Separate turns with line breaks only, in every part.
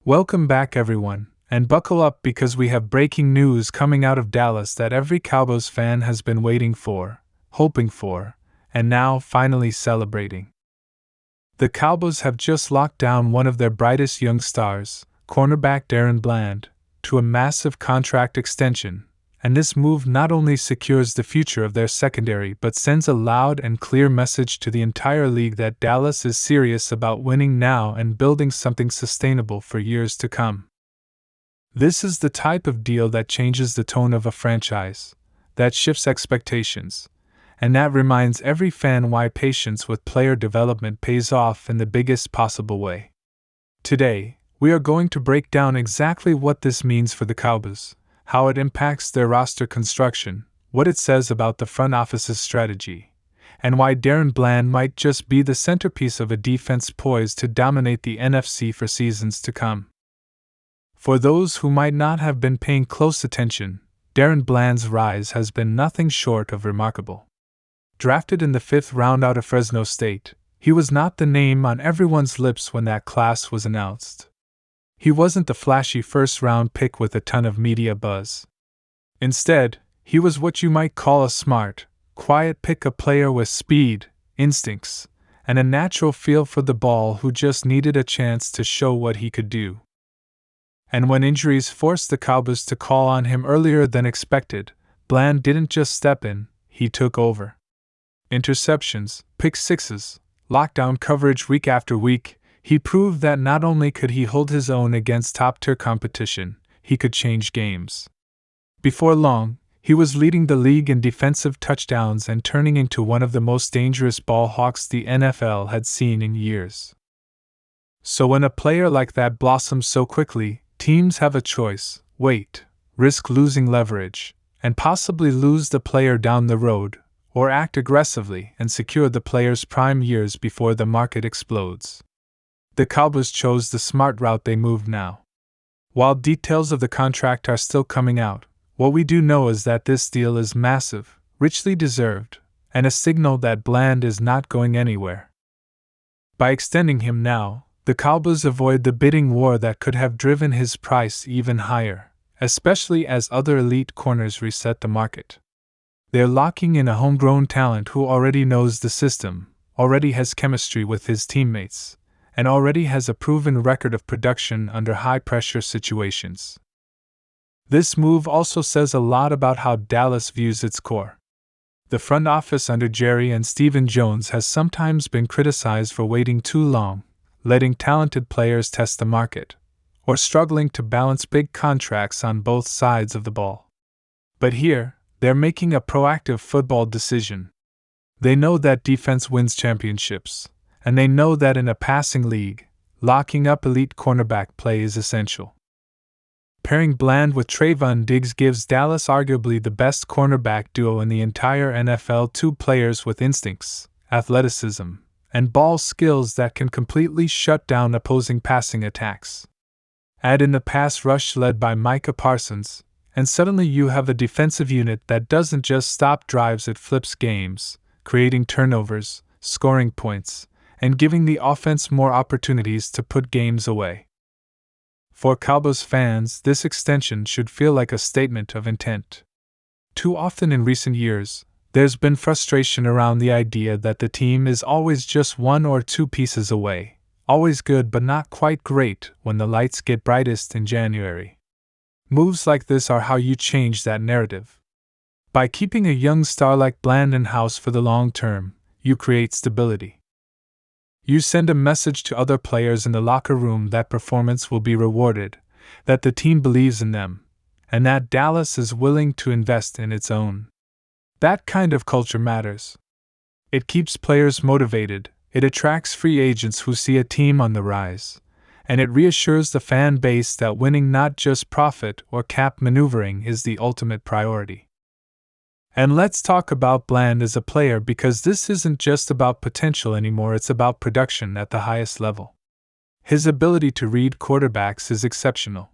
Welcome back, everyone, and buckle up because we have breaking news coming out of Dallas that every Cowboys fan has been waiting for, hoping for, and now finally celebrating. The Cowboys have just locked down one of their brightest young stars, cornerback DaRon Bland, to a massive contract extension, and this move not only secures the future of their secondary but sends a loud and clear message to the entire league that Dallas is serious about winning now and building something sustainable for years to come. This is the type of deal that changes the tone of a franchise, that shifts expectations, and that reminds every fan why patience with player development pays off in the biggest possible way. Today, we are going to break down exactly what this means for the Cowboys, how it impacts their roster construction, what it says about the front office's strategy, and why DaRon Bland might just be the centerpiece of a defense poised to dominate the NFC for seasons to come. For those who might not have been paying close attention, DaRon Bland's rise has been nothing short of remarkable. Drafted in the 5th round out of Fresno State, he was not the name on everyone's lips when that class was announced. He wasn't the flashy first-round pick with a ton of media buzz. Instead, he was what you might call a smart, quiet pick-up player with speed, instincts, and a natural feel for the ball who just needed a chance to show what he could do. And when injuries forced the Cowboys to call on him earlier than expected, Bland didn't just step in, he took over. Interceptions, pick sixes, lockdown coverage week after week, he proved that not only could he hold his own against top-tier competition, he could change games. Before long, he was leading the league in defensive touchdowns and turning into one of the most dangerous ball hawks the NFL had seen in years. So when a player like that blossoms so quickly, teams have a choice: wait, risk losing leverage, and possibly lose the player down the road, or act aggressively and secure the player's prime years before the market explodes. The Cowboys chose the smart route. They moved now. While details of the contract are still coming out, what we do know is that this deal is massive, richly deserved, and a signal that Bland is not going anywhere. By extending him now, the Cowboys avoid the bidding war that could have driven his price even higher, especially as other elite corners reset the market. They're locking in a homegrown talent who already knows the system, already has chemistry with his teammates, and already has a proven record of production under high-pressure situations. This move also says a lot about how Dallas views its core. The front office under Jerry and Stephen Jones has sometimes been criticized for waiting too long, letting talented players test the market, or struggling to balance big contracts on both sides of the ball. But here, they're making a proactive football decision. They know that defense wins championships, and they know that in a passing league, locking up elite cornerback play is essential. Pairing Bland with Trayvon Diggs gives Dallas arguably the best cornerback duo in the entire NFL, two players with instincts, athleticism, and ball skills that can completely shut down opposing passing attacks. Add in the pass rush led by Micah Parsons, and suddenly you have a defensive unit that doesn't just stop drives, it flips games, creating turnovers, scoring points, and giving the offense more opportunities to put games away. For Cowboys fans, this extension should feel like a statement of intent. Too often in recent years, there's been frustration around the idea that the team is always just one or two pieces away, always good but not quite great when the lights get brightest in January. Moves like this are how you change that narrative. By keeping a young star like Bland in-house for the long term, you create stability. You send a message to other players in the locker room that performance will be rewarded, that the team believes in them, and that Dallas is willing to invest in its own. That kind of culture matters. It keeps players motivated, it attracts free agents who see a team on the rise, and it reassures the fan base that winning, not just profit or cap maneuvering, is the ultimate priority. And let's talk about Bland as a player, because this isn't just about potential anymore, it's about production at the highest level. His ability to read quarterbacks is exceptional.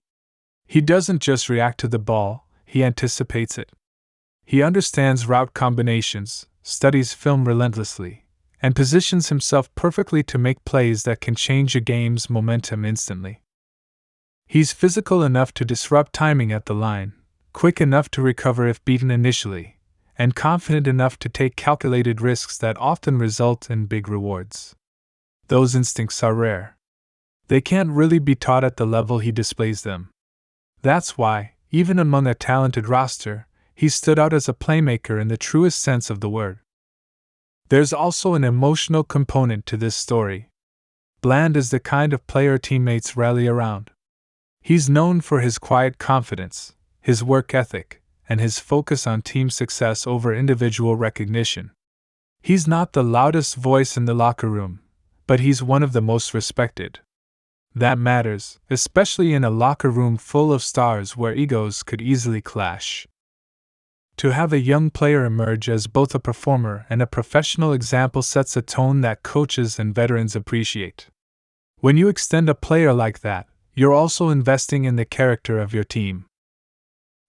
He doesn't just react to the ball, he anticipates it. He understands route combinations, studies film relentlessly, and positions himself perfectly to make plays that can change a game's momentum instantly. He's physical enough to disrupt timing at the line, quick enough to recover if beaten initially, and confident enough to take calculated risks that often result in big rewards. Those instincts are rare. They can't really be taught at the level he displays them. That's why, even among a talented roster, he stood out as a playmaker in the truest sense of the word. There's also an emotional component to this story. Bland is the kind of player teammates rally around. He's known for his quiet confidence, his work ethic, and his focus on team success over individual recognition. He's not the loudest voice in the locker room, but he's one of the most respected. That matters, especially in a locker room full of stars where egos could easily clash. To have a young player emerge as both a performer and a professional example sets a tone that coaches and veterans appreciate. When you extend a player like that, you're also investing in the character of your team.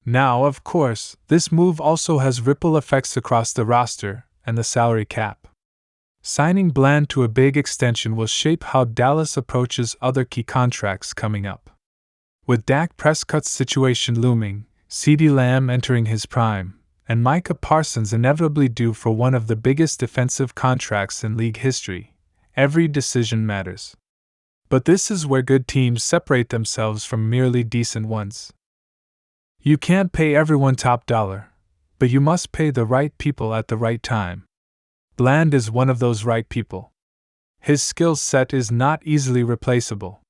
Now, of course, this move also has ripple effects across the roster and the salary cap. Signing Bland to a big extension will shape how Dallas approaches other key contracts coming up. With Dak Prescott's situation looming, CeeDee Lamb entering his prime, and Micah Parsons inevitably due for one of the biggest defensive contracts in league history, every decision matters. But this is where good teams separate themselves from merely decent ones. You can't pay everyone top dollar, but you must pay the right people at the right time. Bland is one of those right people. His skill set is not easily replaceable.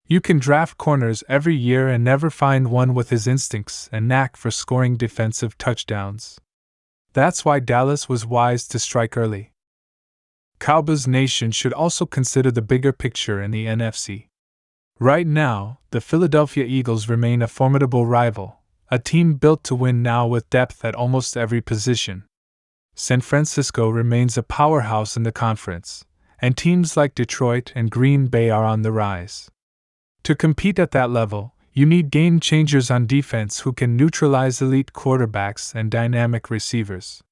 You can draft corners every year and never find one with his instincts and knack for scoring defensive touchdowns. That's why Dallas was wise to strike early. Cowboys Nation should also consider the bigger picture in the NFC. Right now, the Philadelphia Eagles remain a formidable rival, a team built to win now with depth at almost every position. San Francisco remains a powerhouse in the conference, and teams like Detroit and Green Bay are on the rise. To compete at that level, you need game changers on defense who can neutralize elite quarterbacks and dynamic receivers.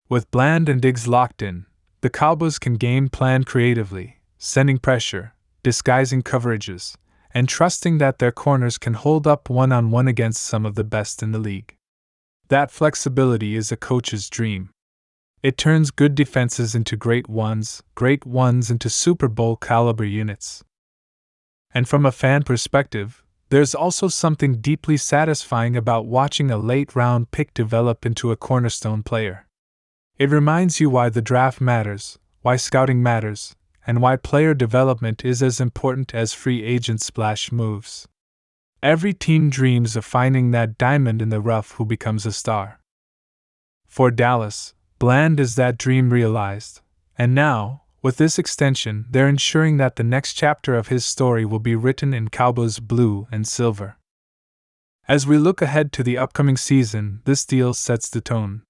With Bland and Diggs locked in, the Cowboys can game plan creatively, sending pressure, disguising coverages, and trusting that their corners can hold up one-on-one against some of the best in the league. That flexibility is a coach's dream. It turns good defenses into great ones into Super Bowl caliber units. And from a fan perspective, there's also something deeply satisfying about watching a late-round pick develop into a cornerstone player. It reminds you why the draft matters, why scouting matters, and why player development is as important as free agent splash moves. Every team dreams of finding that diamond in the rough who becomes a star. For Dallas, Bland is that dream realized, and now, with this extension, they're ensuring that the next chapter of his story will be written in Cowboys blue and silver. As we look ahead to the upcoming season, this deal sets the tone.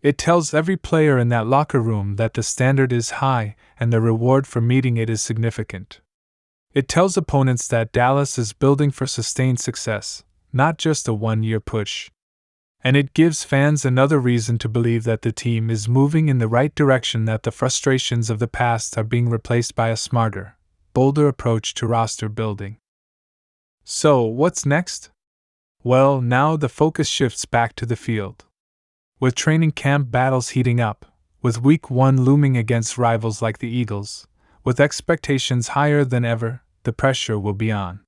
It tells every player in that locker room that the standard is high and the reward for meeting it is significant. It tells opponents that Dallas is building for sustained success, not just a one-year push. And it gives fans another reason to believe that the team is moving in the right direction, that the frustrations of the past are being replaced by a smarter, bolder approach to roster building. So, what's next? Well, now the focus shifts back to the field. With training camp battles heating up, with Week 1 looming against rivals like the Eagles, with expectations higher than ever, the pressure will be on.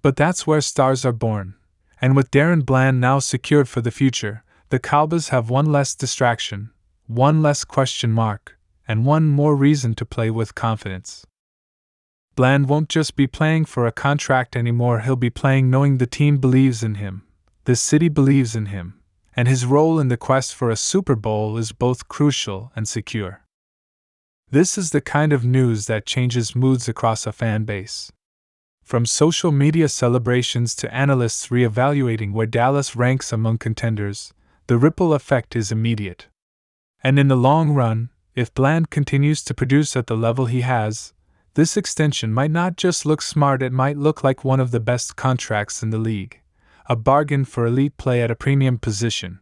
But that's where stars are born, and with DaRon Bland now secured for the future, the Cowboys have one less distraction, one less question mark, and one more reason to play with confidence. Bland won't just be playing for a contract anymore, he'll be playing knowing the team believes in him, the city believes in him, and his role in the quest for a Super Bowl is both crucial and secure. This is the kind of news that changes moods across a fan base. From social media celebrations to analysts reevaluating where Dallas ranks among contenders, the ripple effect is immediate. And in the long run, if Bland continues to produce at the level he has, this extension might not just look smart, it might look like one of the best contracts in the league, a bargain for elite play at a premium position.